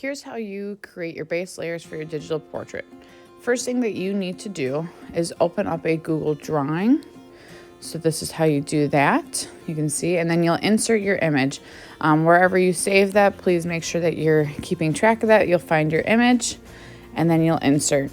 here's how you create your base layers for your digital portrait. First thing that you need to do is open up a Google Drawing. So this is how you do that. You can see, and then you'll insert your image. Wherever you save that, please make sure that you're keeping track of that. You'll find your image and then you'll insert.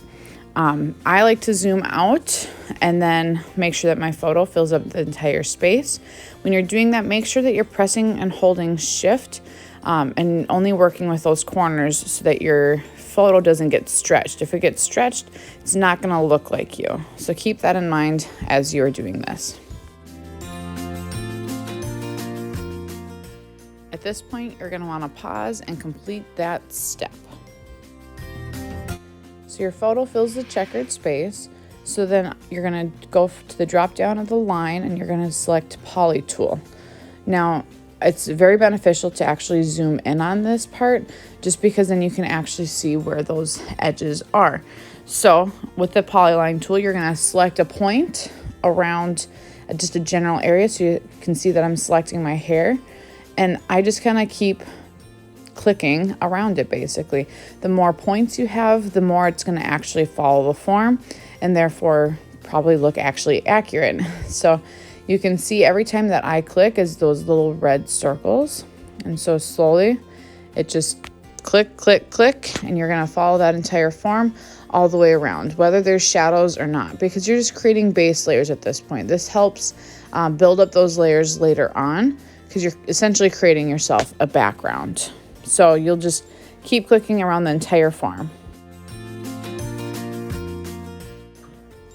I like to zoom out and then make sure that my photo fills up the entire space. When you're doing that, make sure that you're pressing and holding shift and only working with those corners so that your photo doesn't get stretched. If it gets stretched, it's not going to look like you. So keep that in mind as you're doing this. At this point, you're going to want to pause and complete that step. So your photo fills the checkered space. So then you're going to go to the drop down of the line and you're going to select Poly Tool. Now, it's very beneficial to actually zoom in on this part just because then you can actually see where those edges are. So with the polyline tool, you're going to select a point around just a general area so you can see that I'm selecting my hair, and I just kind of keep clicking around it. Basically, the more points you have, the more it's going to actually follow the form and therefore probably look actually accurate. So you can see every time that I click is those little red circles. And so slowly it just click, click, click, and you're gonna follow that entire form all the way around, whether there's shadows or not, because you're just creating base layers at this point. This helps build up those layers later on because you're essentially creating yourself a background. So you'll just keep clicking around the entire form.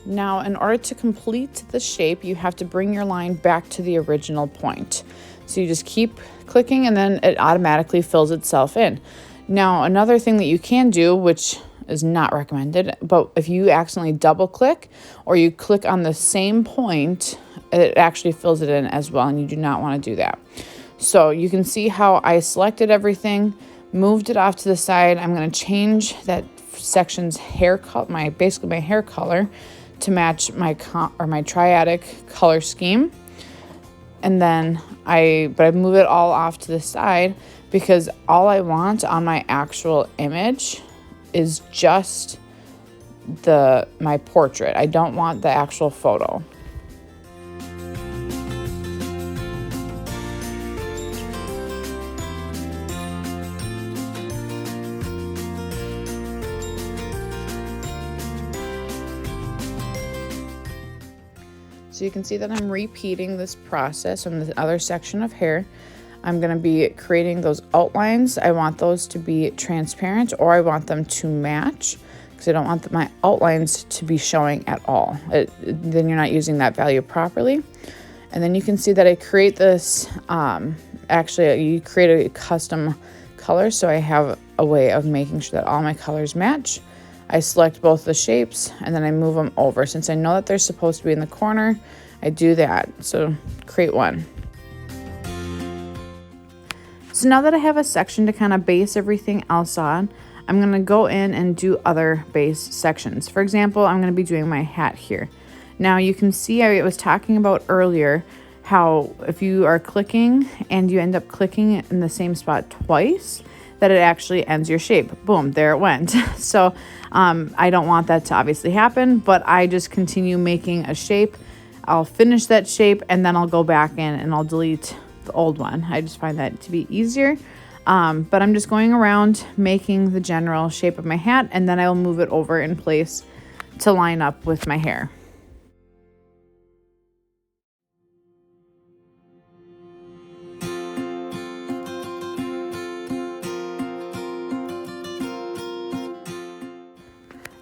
Now, in order to complete the shape, you have to bring your line back to the original point. So you just keep clicking and then it automatically fills itself in. Now, another thing that you can do, which is not recommended, but if you accidentally double click or you click on the same point, it actually fills it in as well, and you do not want to do that. So you can see how I selected everything, moved it off to the side. I'm going to change that section's hair color, basically my hair color, to match my triadic color scheme. And then I move it all off to the side because all I want on my actual image is just my portrait. I don't want the actual photo. So you can see that I'm repeating this process on the other section of hair. I'm going to be creating those outlines. I want those to be transparent, or I want them to match because I don't want my outlines to be showing at all. Then you're not using that value properly. And then you can see that I create this, actually you create a custom color. So I have a way of making sure that all my colors match. I select both the shapes and then I move them over. Since I know that they're supposed to be in the corner, I do that. So create one. So now that I have a section to kind of base everything else on, I'm going to go in and do other base sections. For example, I'm going to be doing my hat here. Now you can see I was talking about earlier how if you are clicking and you end up clicking in the same spot twice, that it actually ends your shape. Boom, there it went. So I don't want that to obviously happen, but I just continue making a shape. I'll finish that shape and then I'll go back in and I'll delete the old one. I just find that to be easier. But I'm just going around making the general shape of my hat, and then I will move it over in place to line up with my hair.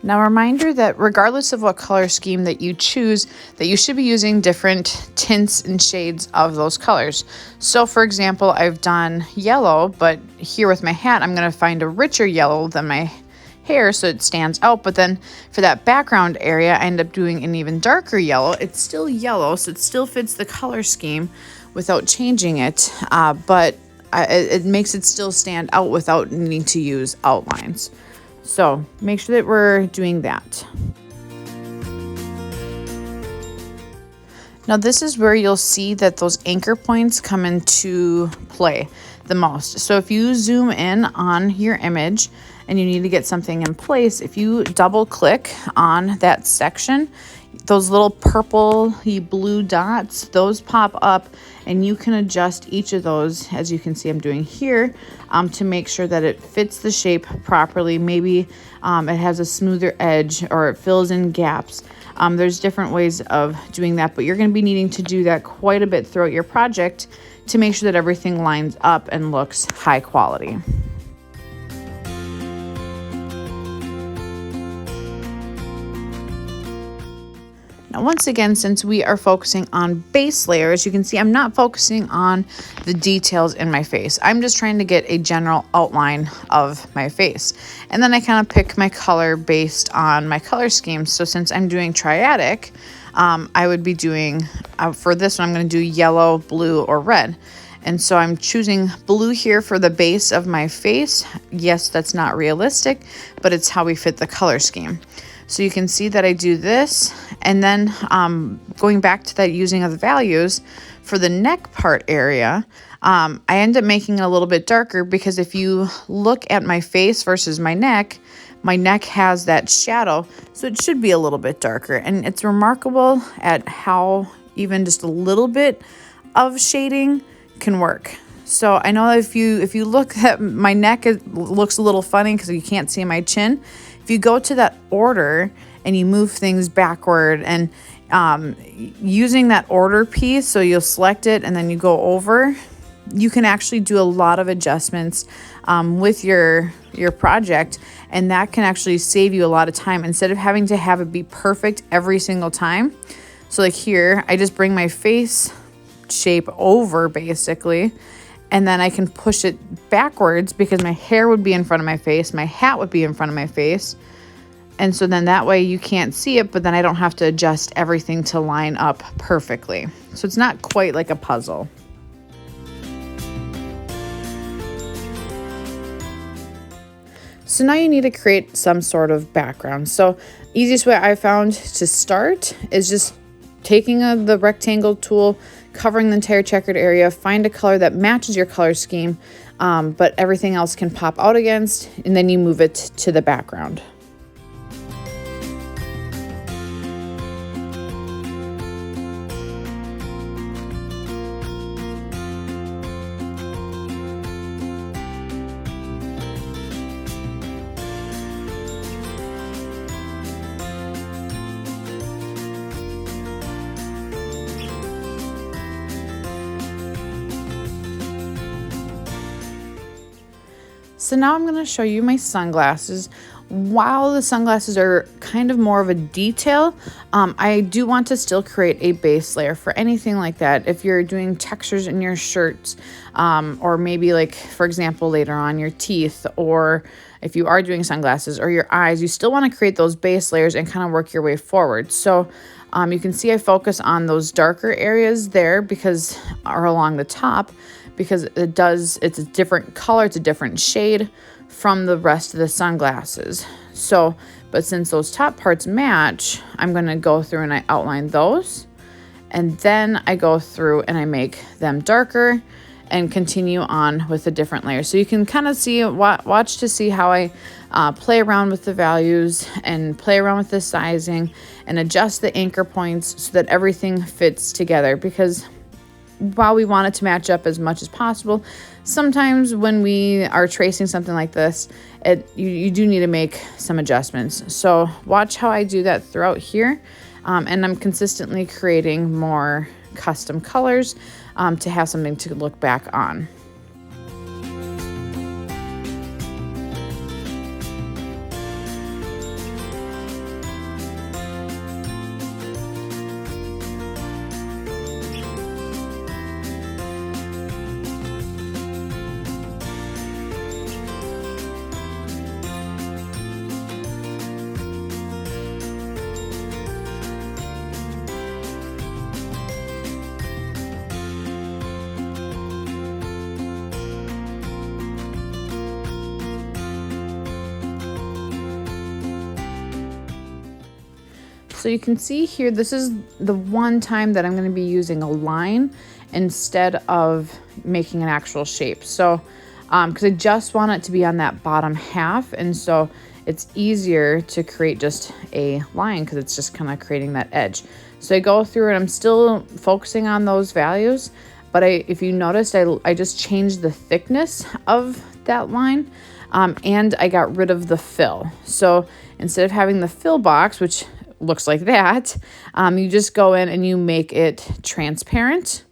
Now, a reminder that regardless of what color scheme that you choose, that you should be using different tints and shades of those colors. So for example, I've done yellow, but here with my hat, I'm going to find a richer yellow than my hair so it stands out. But then for that background area, I end up doing an even darker yellow. It's still yellow, so it still fits the color scheme without changing it, but it makes it still stand out without needing to use outlines. So make sure that we're doing that. Now this is where you'll see that those anchor points come into play. the most. So if you zoom in on your image and you need to get something in place, if you double click on that section, those little purple-y blue dots, those pop up, and you can adjust each of those, as you can see I'm doing here, to make sure that it fits the shape properly. Maybe it has a smoother edge or it fills in gaps. There's different ways of doing that, but you're going to be needing to do that quite a bit throughout your project to make sure that everything lines up and looks high quality. Now, once again, since we are focusing on base layers, you can see I'm not focusing on the details in my face. I'm just trying to get a general outline of my face. And then I kind of pick my color based on my color scheme. So since I'm doing triadic, I would be doing, for this one, I'm going to do yellow, blue, or red. And so I'm choosing blue here for the base of my face. Yes, that's not realistic, but it's how we fit the color scheme. So you can see that I do this, and then going back to that using of the values for the neck part area, I end up making it a little bit darker because if you look at my face versus my neck has that shadow, so it should be a little bit darker. And it's remarkable at how even just a little bit of shading can work. So I know if you look at my neck, it looks a little funny because you can't see my chin. If you go to that order and you move things backward and using that order piece, so you'll select it and then you go over, you can actually do a lot of adjustments with your project, and that can actually save you a lot of time instead of having to have it be perfect every single time. So like here, I just bring my face shape over basically, and then I can push it backwards because my hair would be in front of my face, my hat would be in front of my face. And so then that way you can't see it, but then I don't have to adjust everything to line up perfectly. So it's not quite like a puzzle. So now you need to create some sort of background. So easiest way I found to start is just taking the rectangle tool, covering the entire checkered area, find a color that matches your color scheme, but everything else can pop out against, and then you move it to the background. So now I'm going to show you my sunglasses. While the sunglasses are kind of more of a detail, I do want to still create a base layer for anything like that. If you're doing textures in your shirts, or maybe like, for example, later on your teeth, or if you are doing sunglasses or your eyes, you still want to create those base layers and kind of work your way forward. So you can see I focus on those darker areas there because, or along the top, because it's a different color, it's a different shade from the rest of the sunglasses. So, but since those top parts match, I'm going to go through and I outline those, and then I go through and I make them darker and continue on with the different layers. So you can kind of see, watch to see how I play around with the values and play around with the sizing and adjust the anchor points so that everything fits together, because while we want it to match up as much as possible, sometimes when we are tracing something like this, you do need to make some adjustments. So watch how I do that throughout here, and I'm consistently creating more custom colors to have something to look back on. So you can see here, this is the one time that I'm going to be using a line instead of making an actual shape. So, because I just want it to be on that bottom half, and so it's easier to create just a line because it's just kind of creating that edge. So I go through and I'm still focusing on those values, but if you noticed, I just changed the thickness of that line, and I got rid of the fill. So instead of having the fill box, which looks like that, you just go in and you make it transparent,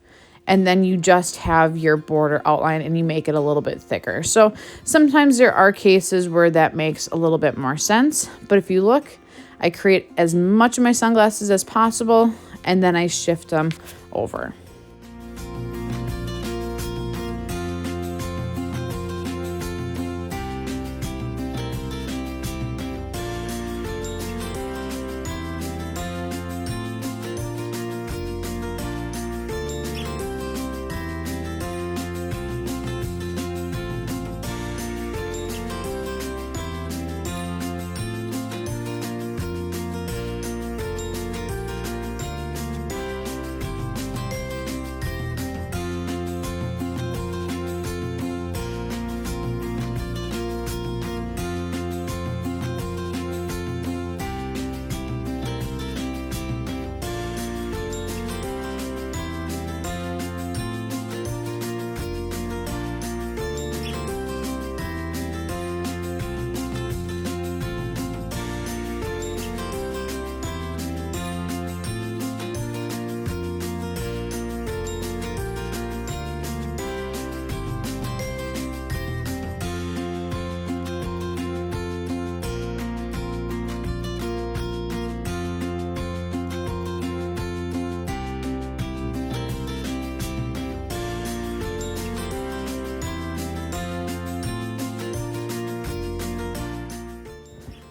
and then you just have your border outline and you make it a little bit thicker. So sometimes there are cases where that makes a little bit more sense, but if you look, I create as much of my sunglasses as possible and then I shift them over.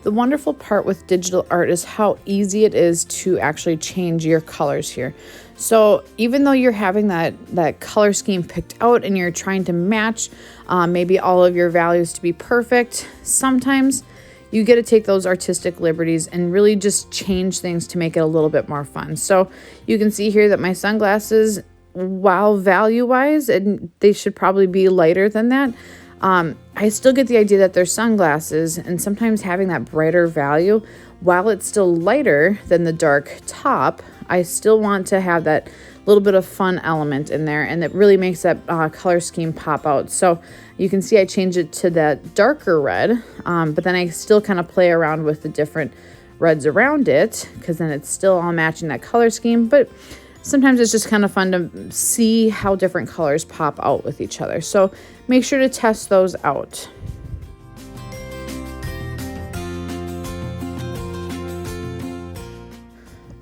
The wonderful part with digital art is how easy it is to actually change your colors here. So even though you're having that color scheme picked out and you're trying to match maybe all of your values to be perfect, sometimes you get to take those artistic liberties and really just change things to make it a little bit more fun. So you can see here that my sunglasses, while value-wise, and they should probably be lighter than that, I still get the idea that they're sunglasses, and sometimes having that brighter value, while it's still lighter than the dark top, I still want to have that little bit of fun element in there, and it really makes that color scheme pop out. So you can see I change it to that darker red, but then I still kind of play around with the different reds around it, because then it's still all matching that color scheme. But sometimes it's just kind of fun to see how different colors pop out with each other. So make sure to test those out.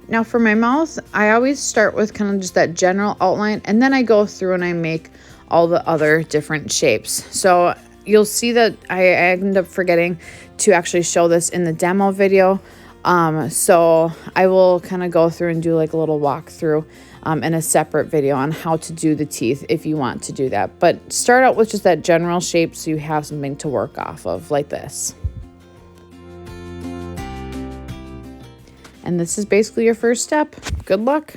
Now for my mouth, I always start with kind of just that general outline, and then I go through and I make all the other different shapes. So you'll see that I end up forgetting to actually show this in the demo video. So I will kind of go through and do like a little walkthrough in a separate video on how to do the teeth if you want to do that. But start out with just that general shape so you have something to work off of, like this. And this is basically your first step. Good luck.